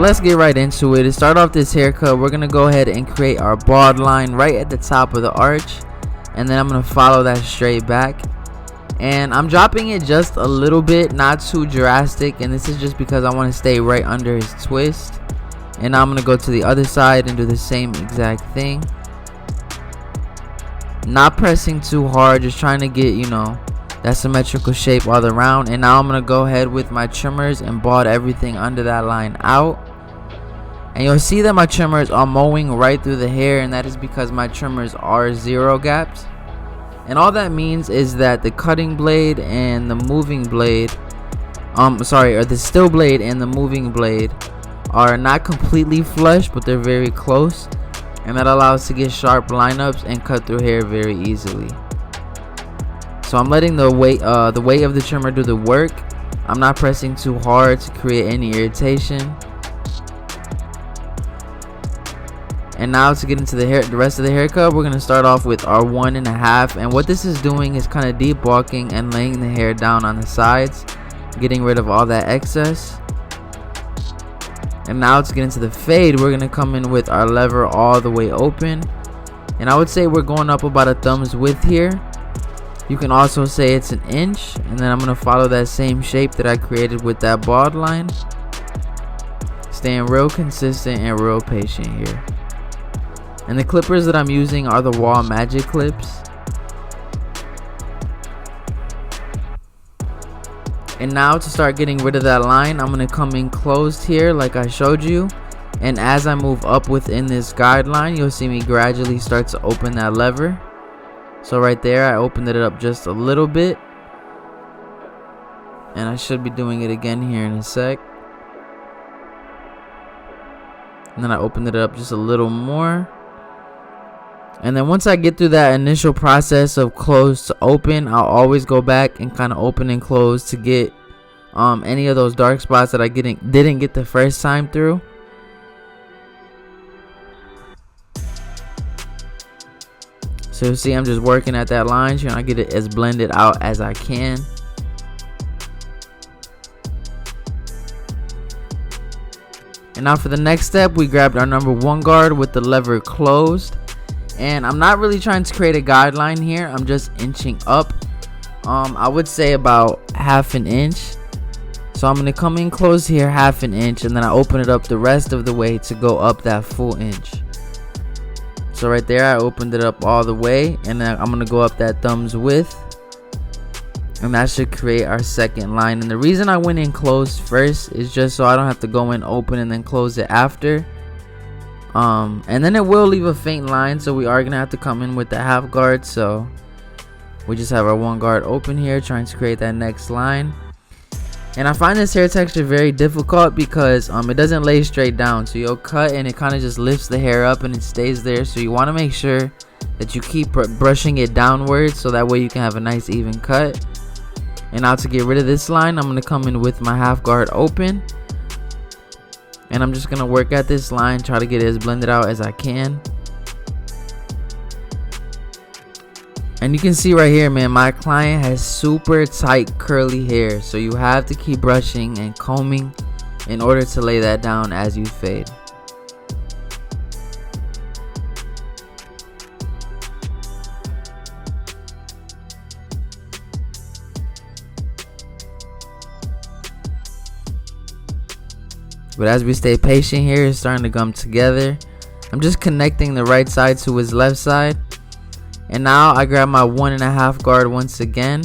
let's get right into it. To start off this haircut, we're gonna go ahead and create our bald line right at the top of the arch, and then I'm gonna follow that straight back. And I'm dropping it just a little bit, not too drastic, and this is just because I want to stay right under his twist. And now I'm gonna go to the other side and do the same exact thing, not pressing too hard, just trying to get, you know, that symmetrical shape all around. And now I'm gonna go ahead with my trimmers and bald everything under that line out. And you'll see that my trimmers are mowing right through the hair, and that is because my trimmers are zero gapped. And all that means is that the cutting blade and the moving blade, or the still blade and the moving blade are not completely flush, but they're very close, and that allows us to get sharp lineups and cut through hair very easily. So I'm letting the weight of the trimmer do the work. I'm not pressing too hard to create any irritation. And now to get into the rest of the haircut, we're going to start off with our 1.5. And what this is doing is kind of deep walking and laying the hair down on the sides, getting rid of all that excess. And now to get into the fade, we're going to come in with our lever all the way open. And I would say we're going up about a thumb's width here. You can also say it's an inch. And then I'm going to follow that same shape that I created with that bald line. Staying real consistent and real patient here. And the clippers that I'm using are the Wahl Magic Clips. And now to start getting rid of that line, I'm going to come in closed here like I showed you. And as I move up within this guideline, you'll see me gradually start to open that lever. So right there, I opened it up just a little bit. And I should be doing it again here in a sec. And then I opened it up just a little more. And then once I get through that initial process of close to open, I'll always go back and kind of open and close to get any of those dark spots that I didn't get the first time through. So you'll see I'm just working at that line, trying to get it as blended out as I can. And now for the next step, we grabbed our number 1 guard with the lever closed. And I'm not really trying to create a guideline here. I'm just inching up. I would say about 1/2 inch. So I'm going to come in close here 1/2 inch. And then I open it up the rest of the way to go up that full inch. So right there, I opened it up all the way. And then I'm going to go up that thumb's width. And that should create our second line. And the reason I went in closed first is just so I don't have to go in open and then close it after. And then it will leave a faint line, so we are gonna have to come in with the 1/2 guard. So we just have our 1 guard open here, trying to create that next line. And I find this hair texture very difficult because it doesn't lay straight down. So you'll cut and it kind of just lifts the hair up and it stays there. So you want to make sure that you keep brushing it downwards, so that way you can have a nice even cut. And now to get rid of this line, I'm gonna come in with my 1/2 guard open. And I'm just going to work at this line, try to get it as blended out as I can. And you can see right here, man, my client has super tight curly hair. So you have to keep brushing and combing in order to lay that down as you fade. But as we stay patient here, it's starting to come together. I'm just connecting the right side to his left side. And now I grab my 1.5 guard once again.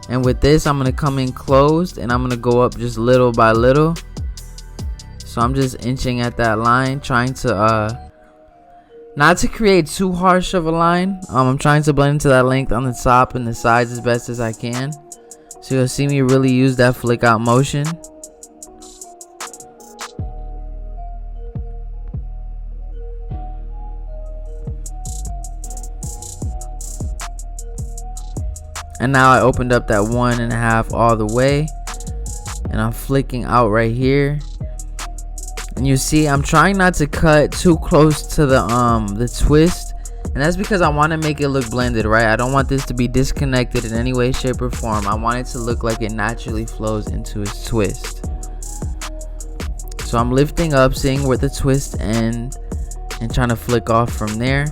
And with this, I'm going to come in closed. And I'm going to go up just little by little. So I'm just inching at that line. Trying to, not to create too harsh of a line. I'm trying to blend into that length on the top and the sides as best as I can. So you'll see me really use that flick out motion. And now I opened up that 1.5 all the way, and I'm flicking out right here. And you see I'm trying not to cut too close to the twist, and that's because I want to make it look blended, right? I don't want this to be disconnected in any way, shape, or form. I want it to look like it naturally flows into its twist. So I'm lifting up, seeing where the twist ends, and trying to flick off from there.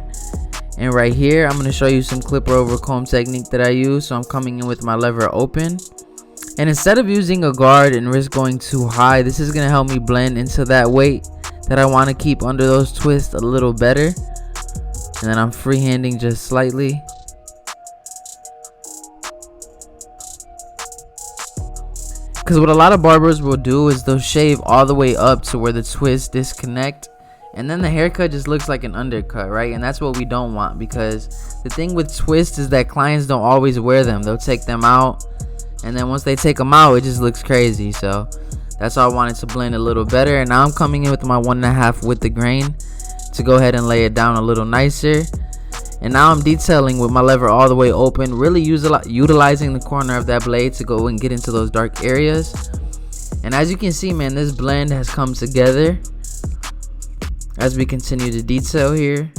And right here, I'm going to show you some clipper over comb technique that I use. So I'm coming in with my lever open. And instead of using a guard and risk going too high, this is going to help me blend into that weight that I want to keep under those twists a little better. And then I'm freehanding just slightly. Because what a lot of barbers will do is they'll shave all the way up to where the twists disconnect. And then the haircut just looks like an undercut, right? And that's what we don't want, because the thing with twists is that clients don't always wear them. They'll take them out, and then once they take them out, it just looks crazy. So that's why I wanted to blend a little better. And now I'm coming in with my 1.5 with the grain to go ahead and lay it down a little nicer. And now I'm detailing with my lever all the way open, really utilizing the corner of that blade to go and get into those dark areas. And as you can see, man, this blend has come together as we continue to detail here.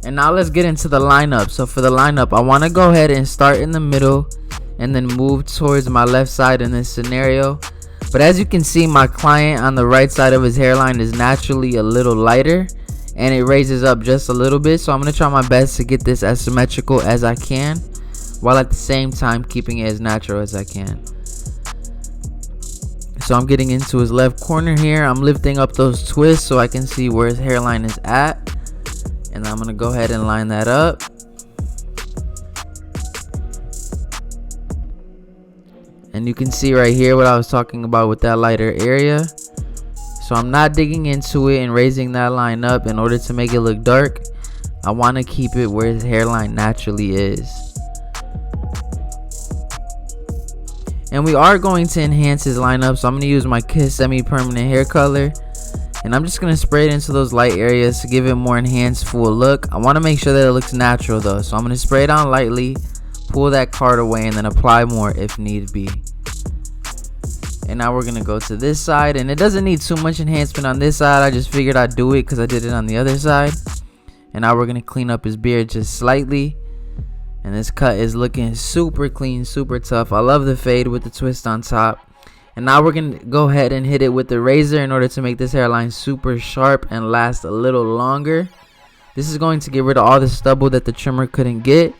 And now let's get into the lineup. So for the lineup, I want to go ahead and start in the middle and then move towards my left side in this scenario. But as you can see, my client on the right side of his hairline is naturally a little lighter, and it raises up just a little bit. So I'm going to try my best to get this as symmetrical as I can, while at the same time keeping it as natural as I can. So I'm getting into his left corner here. I'm lifting up those twists so I can see where his hairline is at. And I'm going to go ahead and line that up. And you can see right here what I was talking about with that lighter area. So I'm not digging into it and raising that line up in order to make it look dark. I want to keep it where his hairline naturally is. And we are going to enhance his lineup, so I'm going to use my Kiss semi-permanent hair color. And I'm just going to spray it into those light areas to give it more enhanced full look. I want to make sure that it looks natural though. So I'm going to spray it on lightly, pull that card away, and then apply more if need be. And now we're going to go to this side. And it doesn't need too much enhancement on this side. I just figured I'd do it because I did it on the other side. And now we're going to clean up his beard just slightly. And this cut is looking super clean, super tough. I love the fade with the twist on top. And now we're going to go ahead and hit it with the razor in order to make this hairline super sharp and last a little longer. This is going to get rid of all the stubble that the trimmer couldn't get.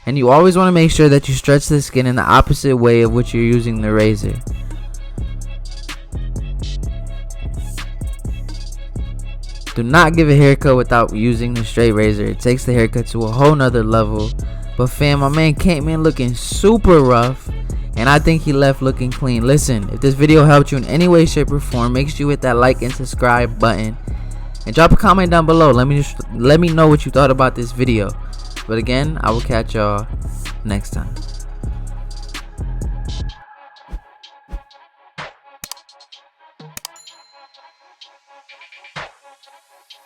And you always want to make sure that you stretch the skin in the opposite way of which you're using the razor. Do not give a haircut without using the straight razor. It takes the haircut to a whole nother level. But fam, my man came in looking super rough, and I think he left looking clean. Listen, if this video helped you in any way, shape, or form, make sure you hit that like and subscribe button. And drop a comment down below. Let me know what you thought about this video. But again, I will catch y'all next time.